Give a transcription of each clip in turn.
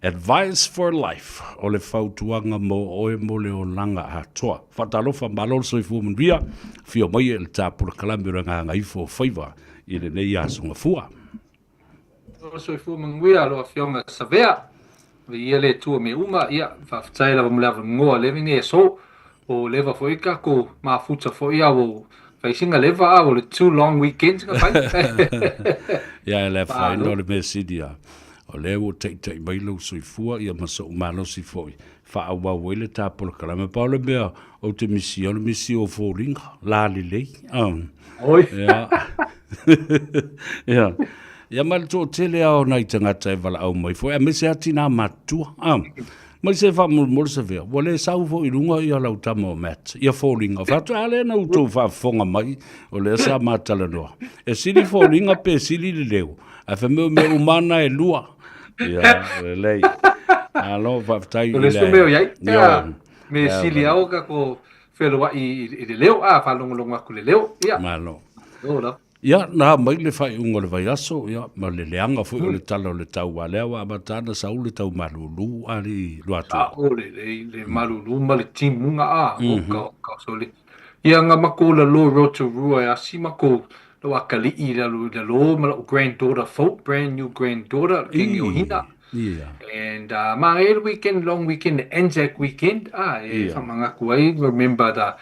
Advice for life. O le fautuanga mo oe mo le o langa ha toa. Whatalofa malol soi fu mwia. Fio mai e le tāpura kalami ranga Gagaifo Faiva. I le nei asunga fua. Soi fu mwia lo fionga savea. Ia le tua me uma ia whaftai lava mlewa ngoa lewe ne so. O lewa fo ika ko mafuta fo ia o whaisinga lewa a o le too long weekends ka pai. Ia le whai no le me sidia. O leo tei mai lau soifua ia maso umalo si foi. Wha awa wele tāpula kalame paule mea o te misi o fōringa. Lali lei. Oi. Ia. Ia mali tō tele ao nai tangata e wala au mai foi. A me se ati nā matua. Mai se wha mulmul se vea. Wale sau fo i runga ia lau tamo o mat. Ia fōringa. Whatu ale na utou wha fonga mai. O lea sa matala noa. E sili fōringa pe sili le leo. A whameu me umana e lua. Ia, lei. Alo, whaftai i lei. Le sumeo iai. Me sili au ka ko whelua i le leo. Whalongolonga ku le leo. Ia. Malo. Ola. Ia, nā mai le whai unga le vai aso. Ia, ma le leanga fui o le tala o le tau walea wa amatana sa u le tau malulu a li Luatua. O le malulu ma le timunga a. O ka soli. Ia nga mako la lo Rotorua e asi mako lo akali i la lo ma lo granddaughter folk, brand new granddaughter kingi o hina. Yeah. And ma weekend, long weekend, the Anzac weekend. Mga kuai remember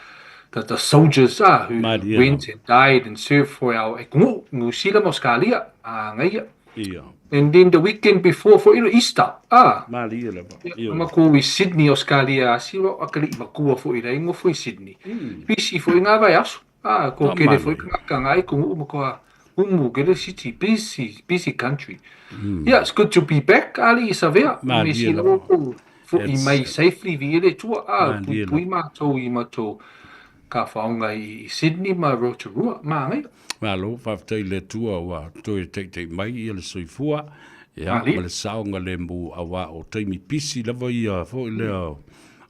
the soldiers who went and died and served for our ngu sila Australia. Ngaya. Yeah. And then the weekend before for Easter. Malia le ba. Mako i Sydney Australia siro akali makua for ira ingo for Sydney. Pisi for inga vai aso. Ko kere for kangai ko umako umu kere city busy country. Yeah, it's good to be back. Ali Isavea. Me si lo for I mai safely viere tua pui mato I mato ka whaonga I Sydney ma Rotorua ma ngai. Malo, whaftai le tua wa toi te mai I le soifua. Ia, ma le saonga le mu awa o taimi pisi lava ia fo I lea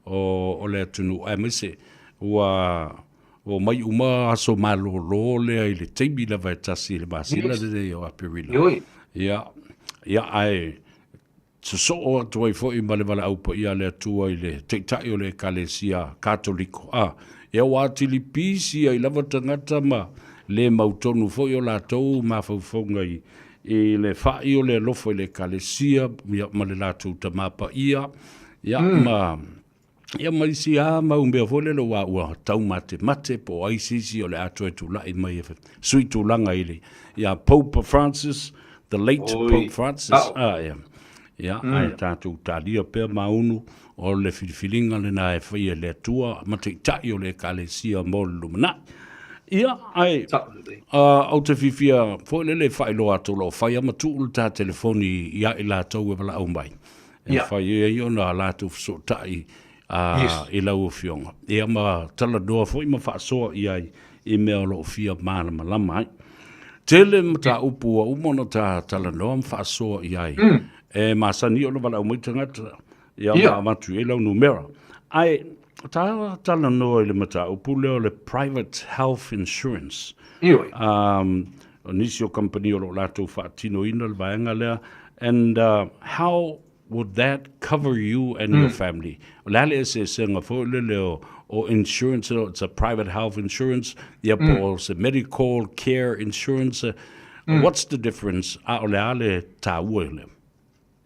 o le tunu amese o mai uma aso malo lo lea I le taimi lava e tasi le masila le o apirila. Ia, ai so o toi fo I male wala aupa ia le tua I le teitai o le kalesia katoliko. Ia watili pisi ai lava tangata ma le mautonu fo I o la tau ma faufonga I le whai o le lofo I le kalesia ma le lātou tamapa ia maisi ma umbea fo le lo ua tau mate po aisisi o le ato e tula I mai sui tūlanga I le ia Pope Francis, the late Pope Francis ia ai tātou tālia pēr maunu o le filifilinga le na e whaia le tua ma te tai o le kalesia mo le lumana ia ai au te fifia fo le whai loa to lo whai ama tūlu tā telefoni ia I lātou e wala au mai e whai e o na lātou fsotai I lau o fionga ia ma tala doa fo I ma whaasoa I mea lo fia mana malama ai tele mta upu a umona ta tala noa ma whaasoa ai e masani o le wala au mai tangata ia ma matu e lau numera ai tala noa I le mata upu leo le private health insurance nisi o company o lo lato whaatino ina le vaenga lea and how would that cover you and your family lale e se senga fo le leo o insurance it's a private health insurance po se medical care insurance what's the difference a ole ale ta uele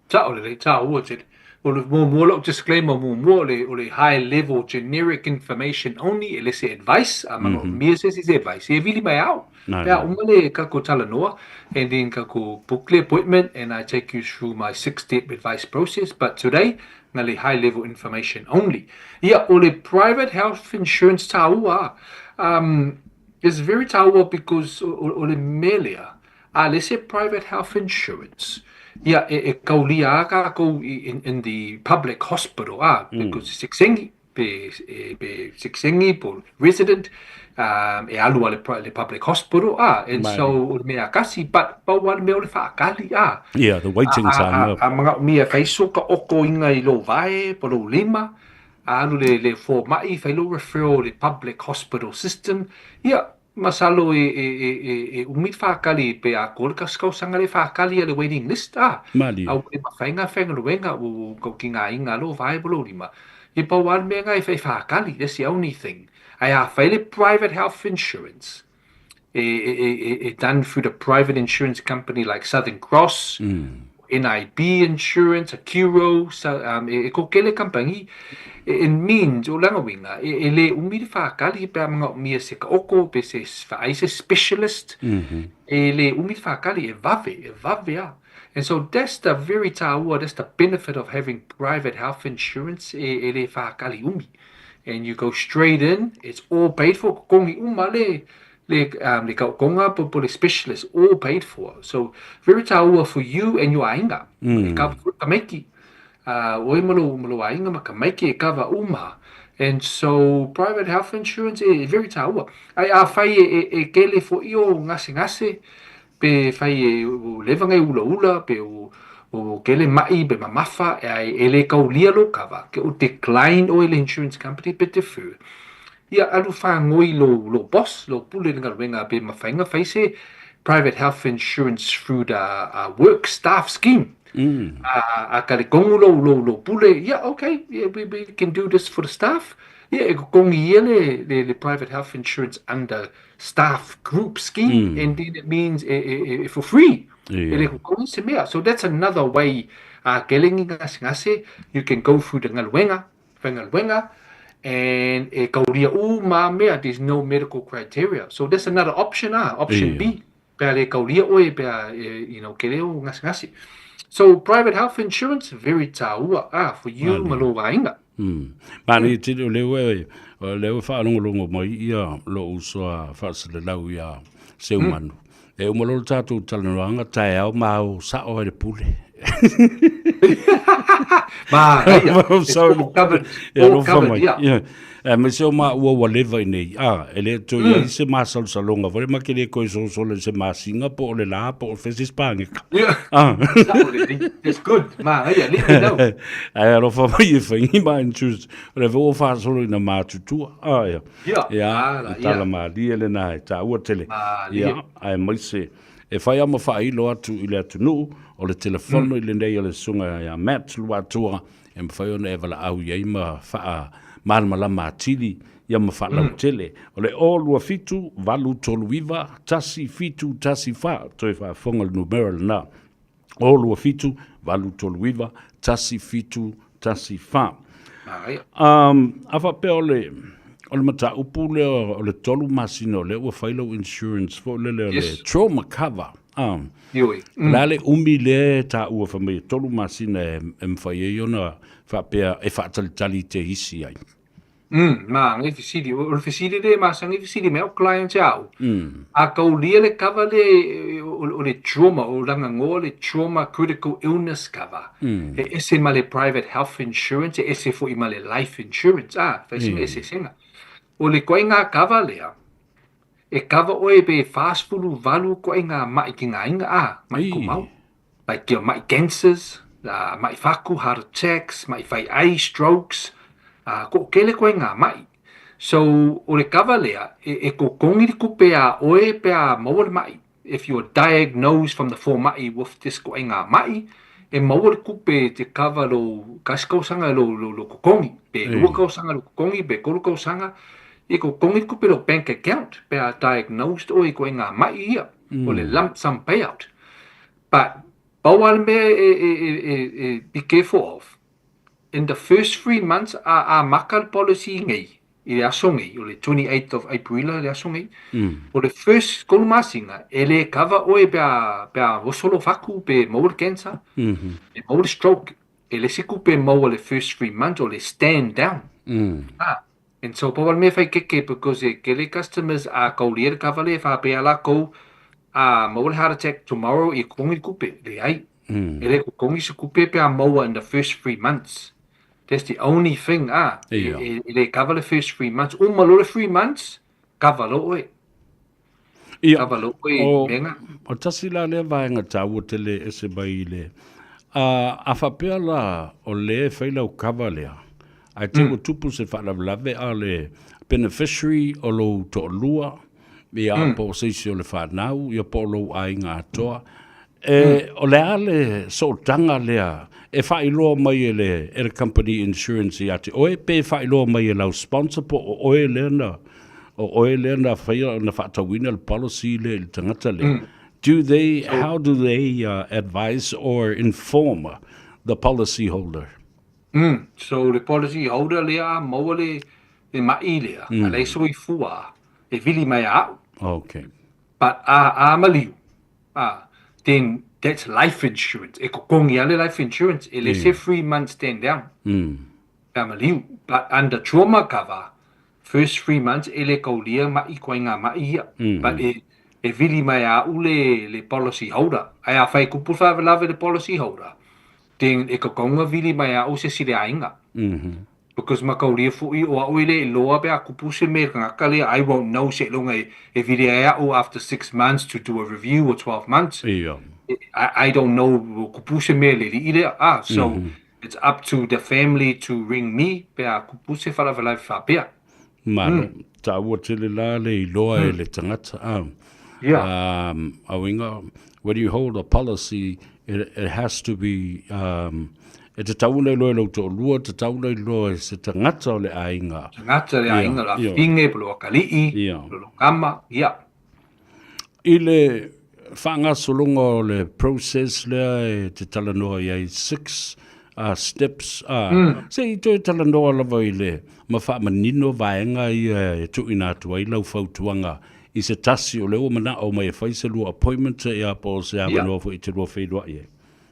ta uele More disclaimer, more high level generic information only. Let's say advice. Me says advice. He really may out. Umale kako talanoa, and then kako booklet appointment, and I take you through my 6-step advice process. But today, ngali high level information only. Yeah, ole private health insurance taua is very taua because ole melia. Let's say private health insurance. Yeah, kaulia ko in the public hospital because sixengi por resident e alu le public hospital and so me akasi but wal me le fa kali the waiting time mga me faiso ka oko inga I lo vai por lima alu le for mai fa lo referral the public hospital system masalo e umit whakali pe a kōle ka skau sanga le whakali a le waiting list Mali. au e mawhainga whenga ruenga o kau ki ngā inga lo vai bolo rima e pawal me ngai whakali, that's the only thing. Ai a whaile private health insurance done through the private insurance company like Southern Cross, NIB Insurance, Acuro, ko kele kampangi it means o langa winga e le umiri whakali pe mga mia se ka oko pe se whaise specialist e le umiri whakali e vave a. And so that's the very taua, that's the benefit of having private health insurance e le whakali umi. And you go straight in, it's all paid for. Kongi uma le konga po le specialist, all paid for. So very taua for you and your ainga. E ka kameki. Oi malo ainga makameke e kawa uma. And so private health insurance is very taua. Ai a whai e kele fo io ngase pe whai e levanga e ula pe o kele mai pe mamafa e le kaulia lo kawa ke o decline oil insurance company pe te fu. Ia alu whangoi lo boss lo pule nga wenga pe mawhainga whaise private health insurance through the work staff scheme. Kare kongu lo pule, yeah, okay, yeah, we can do this for the staff. Yeah, kongi le private health insurance under staff group scheme, and then it means for free. So that's another way. You can go through the ngalwenga, and there's no medical criteria. So that's another option. Option B. So private health insurance very taua for you malowainga. Mani te lewe whaanongolongo mai ia lo usua whaasalelau ia seumanu. E umalo tātou talanuranga tae au mau sao e pule. All covered. Yeah. Me se o ma ua walewa i nei. Ele to ia se masal salonga. Vare ma kere koe so se masinga po o le la po o fesis pange. That's good. Ma, ia, let me know. Ai arofa mai e whaingi ma in choose. Re vo wha solo ina mātutua. Ia. Ia. Tala ma lia le nai. Tā ua tele. Ia. Ai mai se. E whai ama whailo atu i le atu nuu. O le telefono i le nei o le sunga ia Matt Luatua. E mwhai ona e wala au iei ma wha malama matili ia mawhalau tele. O le o lua fitu, valu tolu iwa, tasi fitu, tasi wha. Toi wha whonga numero na. O lua fitu, valu tolu iwa, tasi fitu, tasi wha. Awa pe o le mata upu le o le tolu masino le ua whailo insurance fo le trauma cover. Lale umi le ta ua whamai tolu masina e mwhai e ona whapea e whaatalitali te hisi ai. Ma ngai fisidi o fisidi de ma sangi fisidi me o client au. A kau lia le cover le o le trauma o langa ngo le trauma critical illness cover. E ese ma le private health insurance e ese fo i ma le life insurance. Fai ese singa. O le koe ngā cover lea. E cover oe be fast fulu valu koe ngā mai ki ngā inga mai kumau. Like your mai cancers, mai faku heart attacks, mai fai eye strokes. Ko kele koe ngā mai. So, o le kawa lea, e ko kongi kupe a oe pe a maua le mai. If you are diagnosed from the four mai with this koe ngā mai, e maua le kupe te kawa lo kaskausanga lo kokongi. Pe lua kausanga lo kokongi, pe kolo kausanga. E ko kongi kupe lo bank account, pe a diagnosed oe koe ngā mai ia. O le lump sum payout. But, bawal me be careful of. In the first 3 months, a makal policy ngai, i le aso ngai, o le 28th of April, le aso ngai. O le first kolumasinga, e le kava oe pea wasolo faku pe maua cancer, e maua stroke, e le siku pe maua le first 3 months, o le stand down. And so, pawal me fai keke, because ke le customers a kaulia kava le fa pe ala kou, maua le heart attack tomorrow, i kongi kupe, le ai. E le kongi se kupe pe a maua in the first 3 months. That's the only thing, they cover the first 3 months. Malo le 3 months, cover lo oe. Cover lo oe, menga. O tasi la le vaenga tau tele ese bai le. A whapea la o le whaila o cover lea. Ai te o tupu se whalavelave a le beneficiary o lo to lua. Ia po seisi o le whanau, ia po lo ai ngā toa. O le ale so tanga lea, e whailoa mai e le company insurance i ate. Oe pe whailoa mai e lau sponsor po o oe lea na whaia na whaatawina le policy le tangata le. How do they advise or inform the policy holder? So the policy holder lea maua le mai lea, a le soi fua, e vili mai au. Okay. But a maliu, then that's life insurance. E kokongi ale life insurance, e le se 3 months stand down. A maliu, but under trauma cover, first 3 months e le kaulia mai koe ngā mai ia. But e vili mai au le policy holder. Ai a whai kupu whavelave le policy holder. Then e kokonga vili mai au se sile ainga. Because makaulia fui o oile loa be kupu se me ngakale, I won't know se longa e vili au after 6 months to do a review or 12 months. I don't know kupu se me le ile. So it's up to the family to ring me be kupu se whavelave whapea. Mano, ta ua tele la le loa e le tangata. When you hold a policy, it has to be e te tauna i loa lau tō lua, te tauna i loa se tangata o le ainga. Tangata le ainga, la finge, polo akali'i, polo kama, I le whanga solonga o le process lea e te talanoa i 6 steps. Se I toi talanoa lava I le ma wha manino vaenga I tu ina tua I lau whautuanga I se tasi o leo mana o mai whaise lua appointment e a po se a manoa fo I te lua whaidua I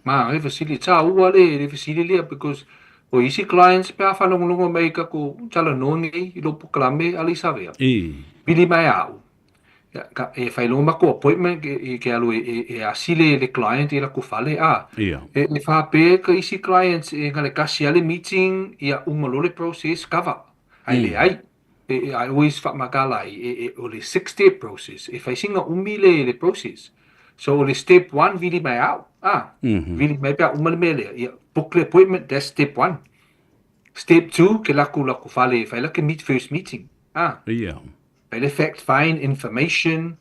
Ma, e fasili tā ua le fasili lea, because o isi clients pe a whanongonongo mai ka ko talanoa ngai I lopo kalame ali savea. Bili mai au. E whailonga mako appointment ke alu e asile le client I la kufale E whape ka isi clients e ngale kasi ale meeting ia umalole process cover. Ai le ai. I always whamakala o le 6-step process. E whaisinga umi le process. So o le step 1 vili mai au. Vili mai pia umale mele. Book le appointment, that's step 1. Step 2, ke laku whale, whaila ke meet first meeting. Whaile fact find information,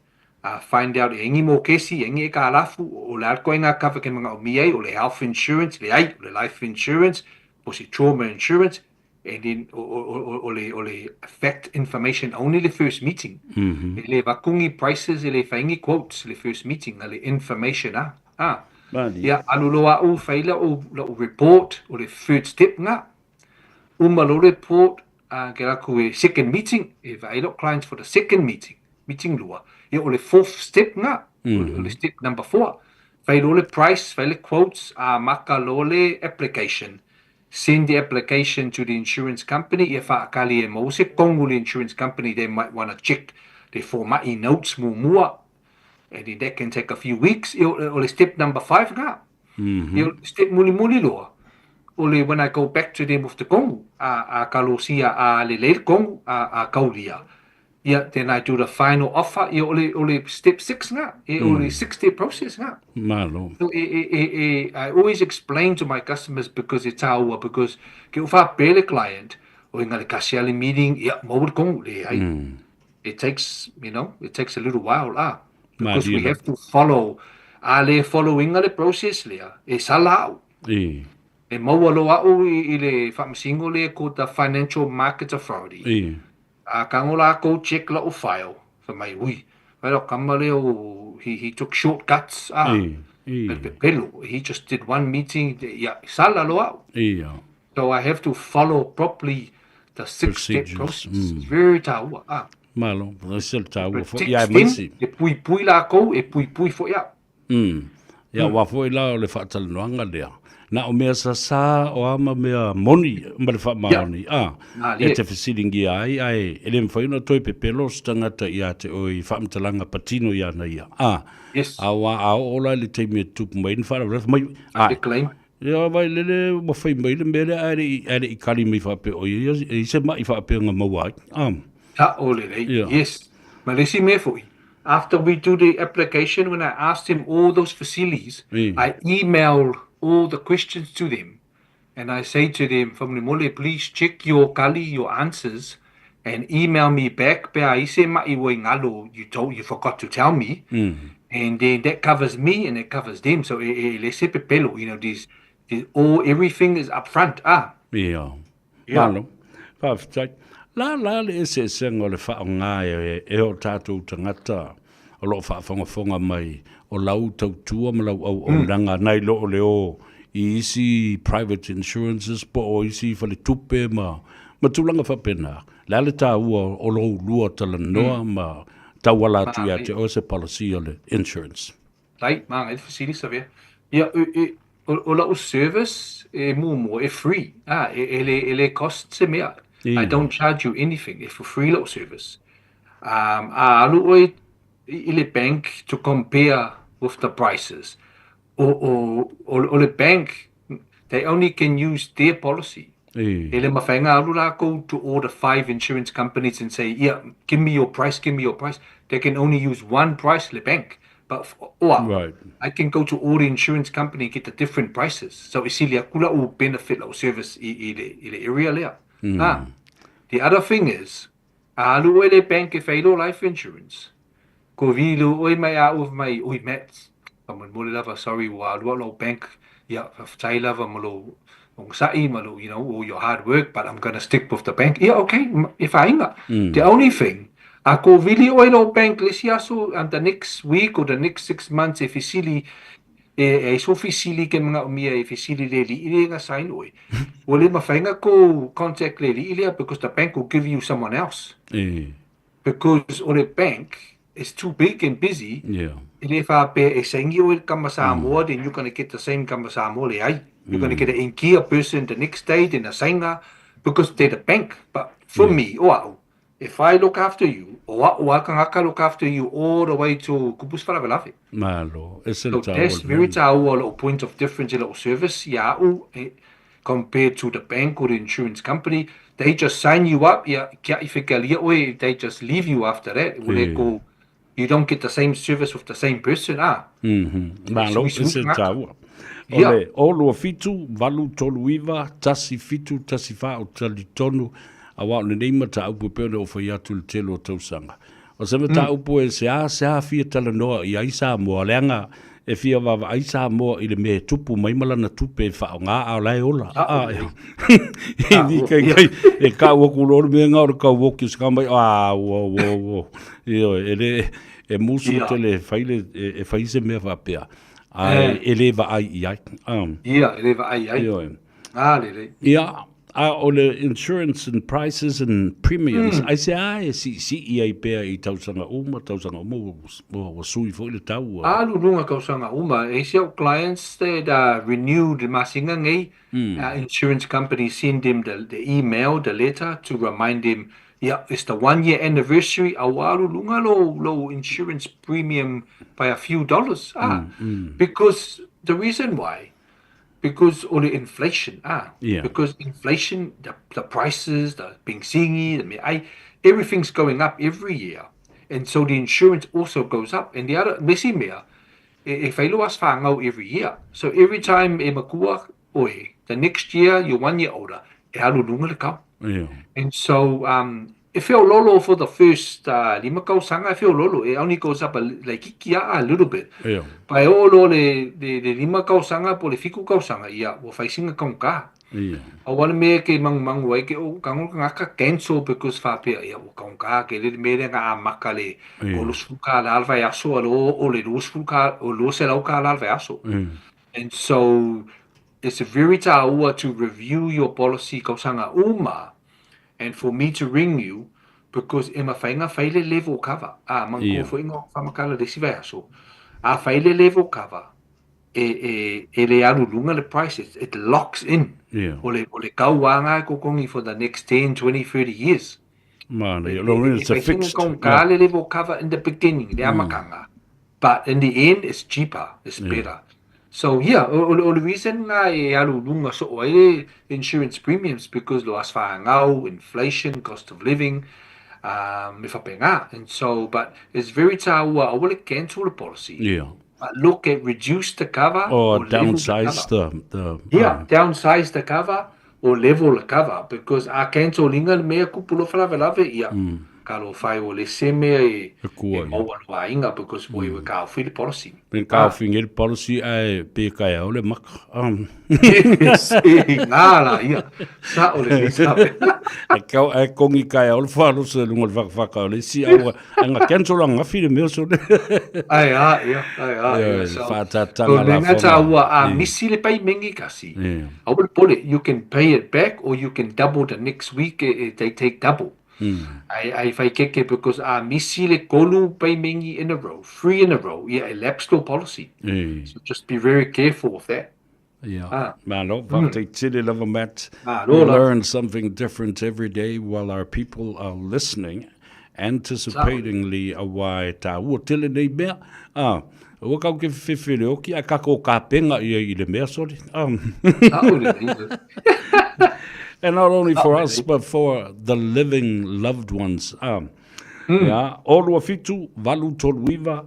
find out engi mo kesi, engi e ka alafu, o le arko inga kawa ke mga umiei, o le health insurance, le ai, o le life insurance, o si trauma insurance, and then o le fact information only the first meeting. Le wakungi prices, le whaingi quotes, le first meeting, le information Ia aluloa o whaila o report, o le third step nga. Umalo report, ke raku e second meeting, e vailo clients for the second meeting lua. Ia o le fourth step nga, o le step number 4. Whailo le price, whaile quotes, maka lo le application. Send the application to the insurance company. Ia whaakali e mo se kongu le insurance company, they might want to check the formai notes mua. And that can take a few weeks. Ole step number 5 nga. Step muli loa. Ole when I go back to them with the kongu, kalosia le kongu, kaulia. Then I do the final offer. Ole step 6 nga. Ole 6-step process nga. Malo. So I always explain to my customers because it's aua, because ke ufa pele client, o ngale kasiale meeting, mo kongu le. It takes a little while because we have to follow following the process lea e salau e maua loa o I le whamasingo lea ko the Financial Market Authority kangola ko check la o file for my ui pero kama leo he took shortcuts pelo he just did one meeting sala loa so I have to follow properly the 6-step process. It's very taua Malo, sel tau fo ia misi. E pui la ko e pui fo ia. Ia wa fo la le fa tal noanga lea. Na o mea sa o ama mea moni, ma le fa maoni. E te fasilingi ai ele mfa ina toi pe pelos tangata ia te oi fa mtalanga patino ia na ia. Yes. Awa ola le te me tupu mai fa la mai. Claim. Ia vai lele mo fai mai le mele are I kali mai fa pe o ia se mai fa pe nga mawai. Yes. Malisi mefoi. After we do the application, when I asked him all those facilities, I email all the questions to them. And I say to them, please check your answers and email me back. Pea ise mai wo ngalo, you forgot to tell me. And then that covers me and it covers them. So le sepe pelo, these everything is upfront. Yeah. Yeah. Malo. Whawhitai. La le se sengo le whaonga o tātou tangata. O lo whaafonga mai. O lau tautua ma lau au langa nei lo leo. I isi private insurances po o isi whale tupe ma tulanga whapena. La le tā ua o lo lua tala noa ma tawala tu ya te o se policy o le insurance. Right, man, het facility savia. Ja, o la service more free. Ele costs meer. I don't charge you anything. For free little service. Alu oi ile bank to compare with the prices. Or the bank, they only can use their policy. Ele mawhainga alu la go to all the 5 insurance companies and say, yeah, give me your price. They can only use one price, le bank. But Right. I can go to all the insurance company and get the different prices. So isilia kula o benefit o service i the area lea. The other thing is, alu ele bank if I life insurance. Ko vilu oi mai of my oi mats. Kaman mo lava sorry wa lo bank ya tai lava malo ong sai malo all your hard work, but I'm gonna stick with the bank. Yeah, okay. If I inga. The only thing ako vili oilo bank lesiaso and the next week or the next 6 months if isili so fisili ke mga umia if isili le nga sign oi. Wole mawhainga ko contact le ilia because the bank will give you someone else. Because the bank is too big and busy. Yeah. If I pay a single Samoa, then you're going to get the same Samoa. You're going to get an Inkia person the next day, then a singer, because they're the bank. But for me, if I look after you, I can look after you all the way to Kupus Faravalafi. Malo. So that's very little point of difference in little service. Compared to the bank or the insurance company, they just sign you up. They just leave you after that. When they go, you don't get the same service with the same person. Malo, ese taua. Ole, olo fitu, valu tolu iwa, tasi fitu, tasi wha o tali tonu, a wao ne neima ta upu peone o whai atu le telo o tausanga. O se me ta upu se a fia tala noa i aisa moa leanga, e fia wawa aisa moa i le me tupu maimala na tupe e wha o ngā au lai ola. Ni kai e ka woku loro me ngā ora ka woki uska mai, wo. E musu tele whaile, e whaise mea whapea. Ele va ai ai. Ele va ai. Yeah. Ole insurance and prices and premiums. I say si ai pea I tausanga mo sui fo le tau. Lunga kausanga uma. Clients that renewed masinga ngai. Insurance companies send them the email, the letter to remind them. Yeah, it's the 1 year anniversary. Awalu lunga low insurance premium by a few dollars. Because the reason why, because of the inflation. Because inflation, the prices, the bingsingi, everything's going up every year, and so the insurance also goes up. And the other missing mea, if I loas whangau every year, so every time makua the next year you're 1 year older, alu lunga le kau. And so if you're lolo for the first lima kau sanga, if you're lolo, it only goes up a little bit. By all the lima kau sanga, po le fiku kau sanga, wo facing kau ka. I want to make a mang way o kang ngaka cancel because fapia wo kau ka ke le me nga makale o lo suka la alva yaso o le suka o lo se la ka la alva yaso. And so it's a very taua to review your policy kau sanga uma. And for me to ring you, because ema whainga whaile level cover. Mango whainga whamakala de siwea so. Whaile level cover, le alu lunga le prices, it locks in. Ole kau wanga ko kongi for the next 10, 20, 30 years. Man, it's a fixed. Kale level cover in the beginning, le amakanga. But in the end, it's cheaper, it's better. So the reason I alu lunga so insurance premiums because loas whangau, inflation, cost of living, and so but it's very taua. I will cancel the policy. But look at reduce the cover or downsize the downsize the cover o level la kava because a cancel linga me kupulo fala lave ia kalo fai o le seme e mau wa inga because we ka feel policy ben ka fingel policy ai pe ka ya ole mak ngala ia sa o le sa ka kongi ka ya ole falo se ngol va ka ole si au nga cancel nga file me so ai ia fa ta tanga la fo ta wa a misi le pai mengi kasi au pole you can pay it back or you can double the next week they take double I fai keke because a misi le kolu pai mengi in a row 3 in a row yeah elapsed policy so just be very careful of that. Yeah, malo, we learn something different every day while our people are listening, anticipatingly awai ta ua tele nei mea. Ua kau ke whiwhire oki, a kako ka penga i le mea sori. And not only for us, but for the living loved ones. Yeah, olua fitu, valu toluiva,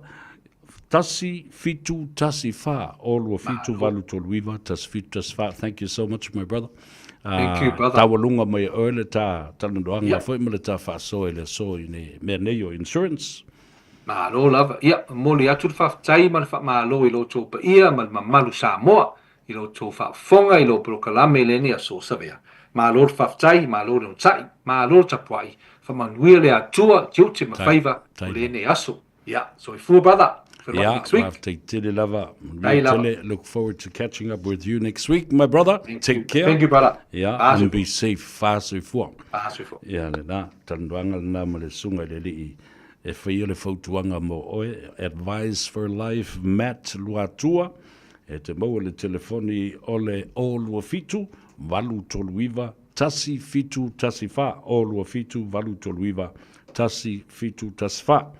tasi fitu tasi fa. Olua fitu, valu toluiva, tasi fitu tasi fa. Thank you so much, my brother. Thank you, brother. Tawalunga mai early ta talandoanga foi mele ta fa so ele so ine me neyo insurance. Ma lo lava. Ia, moli atu fa tai mal fa ma lo ilo to pa ia mal malu Samoa. Ilo to fa fonga ilo prokalame le ni so savea. Ma lo fa tai ma lo no tai ma lo tapuai. Fa manuia le atua tiuti ma Faiva le ne aso. Yeah, so fu brother. Yeah, look forward to catching up with you next week, my brother. Take care. Thank you, brother. Yeah, and be safe. Fast before. Yeah, na tanduanga na malesunga leli e fai le fautuanga mo oe advice for life Matt Luatua e te mau le telefoni ole olua fitu valu toluiva tasi fitu tasi fa olua fitu valu toluiva tasi fitu tasi fa.